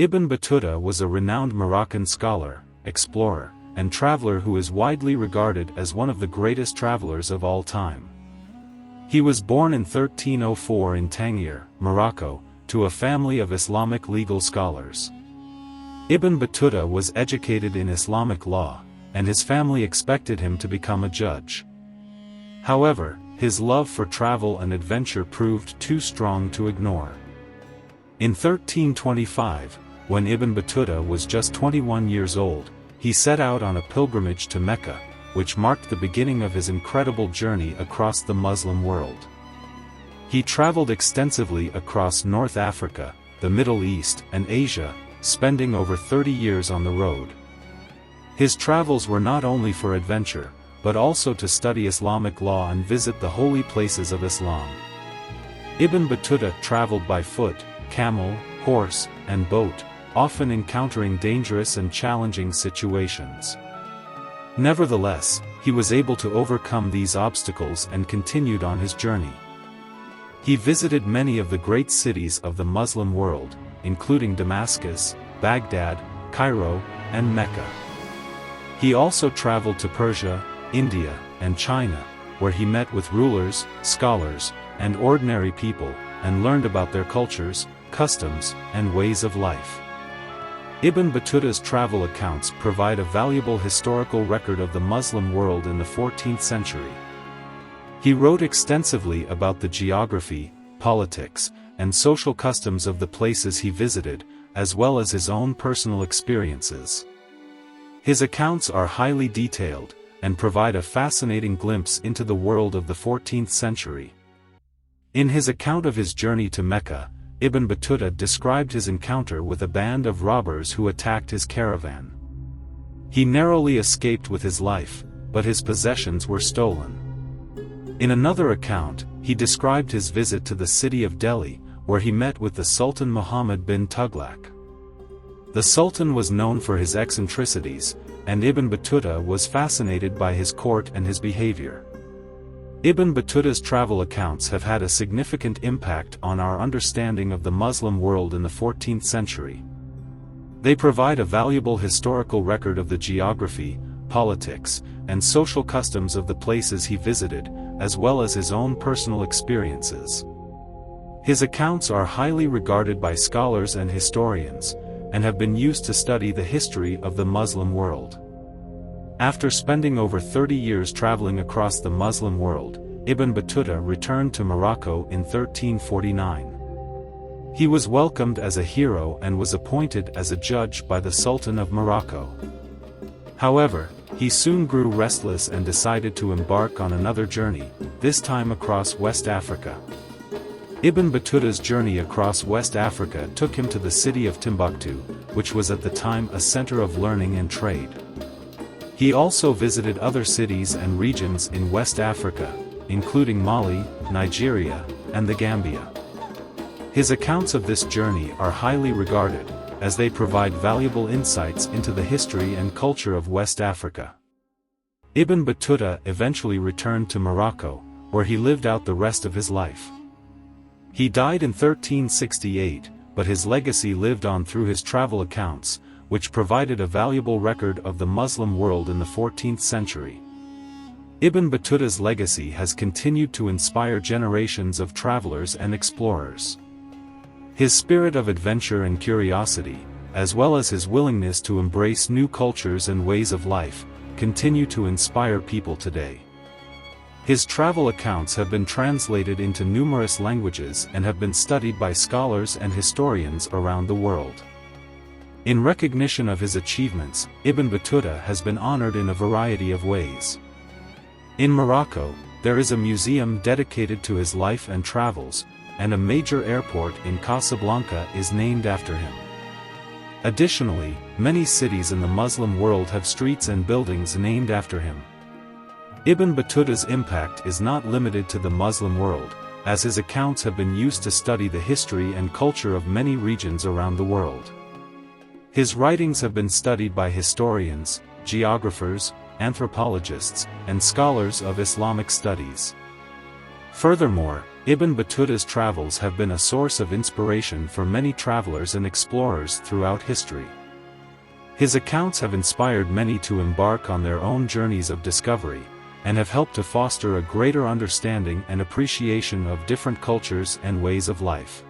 Ibn Battuta was a renowned Moroccan scholar, explorer, and traveler who is widely regarded as one of the greatest travelers of all time. He was born in 1304 in Tangier, Morocco, to a family of Islamic legal scholars. Ibn Battuta was educated in Islamic law, and his family expected him to become a judge. However, his love for travel and adventure proved too strong to ignore. In 1325, when Ibn Battuta was just 21 years old, he set out on a pilgrimage to Mecca, which marked the beginning of his incredible journey across the Muslim world. He traveled extensively across North Africa, the Middle East, and Asia, spending over 30 years on the road. His travels were not only for adventure, but also to study Islamic law and visit the holy places of Islam. Ibn Battuta traveled by foot, camel, horse, and boat, often encountering dangerous and challenging situations. Nevertheless, he was able to overcome these obstacles and continued on his journey. He visited many of the great cities of the Muslim world, including Damascus, Baghdad, Cairo, and Mecca. He also traveled to Persia, India, and China, where he met with rulers, scholars, and ordinary people, and learned about their cultures, customs, and ways of life. Ibn Battuta's travel accounts provide a valuable historical record of the Muslim world in the 14th century. He wrote extensively about the geography, politics, and social customs of the places he visited, as well as his own personal experiences. His accounts are highly detailed, and provide a fascinating glimpse into the world of the 14th century. In his account of his journey to Mecca, Ibn Battuta described his encounter with a band of robbers who attacked his caravan. He narrowly escaped with his life, but his possessions were stolen. In another account, he described his visit to the city of Delhi, where he met with the Sultan Muhammad bin Tughlaq. The Sultan was known for his eccentricities, and Ibn Battuta was fascinated by his court and his behavior. Ibn Battuta's travel accounts have had a significant impact on our understanding of the Muslim world in the 14th century. They provide a valuable historical record of the geography, politics, and social customs of the places he visited, as well as his own personal experiences. His accounts are highly regarded by scholars and historians, and have been used to study the history of the Muslim world. After spending over 30 years traveling across the Muslim world, Ibn Battuta returned to Morocco in 1349. He was welcomed as a hero and was appointed as a judge by the Sultan of Morocco. However, he soon grew restless and decided to embark on another journey, this time across West Africa. Ibn Battuta's journey across West Africa took him to the city of Timbuktu, which was at the time a center of learning and trade. He also visited other cities and regions in West Africa, including Mali, Nigeria, and the Gambia. His accounts of this journey are highly regarded, as they provide valuable insights into the history and culture of West Africa. Ibn Battuta eventually returned to Morocco, where he lived out the rest of his life. He died in 1368, but his legacy lived on through his travel accounts, which provided a valuable record of the Muslim world in the 14th century. Ibn Battuta's legacy has continued to inspire generations of travelers and explorers. His spirit of adventure and curiosity, as well as his willingness to embrace new cultures and ways of life, continue to inspire people today. His travel accounts have been translated into numerous languages and have been studied by scholars and historians around the world. In recognition of his achievements, Ibn Battuta has been honored in a variety of ways. In Morocco, there is a museum dedicated to his life and travels, and a major airport in Casablanca is named after him. Additionally, many cities in the Muslim world have streets and buildings named after him. Ibn Battuta's impact is not limited to the Muslim world, as his accounts have been used to study the history and culture of many regions around the world. His writings have been studied by historians, geographers, anthropologists, and scholars of Islamic studies. Furthermore, Ibn Battuta's travels have been a source of inspiration for many travelers and explorers throughout history. His accounts have inspired many to embark on their own journeys of discovery, and have helped to foster a greater understanding and appreciation of different cultures and ways of life.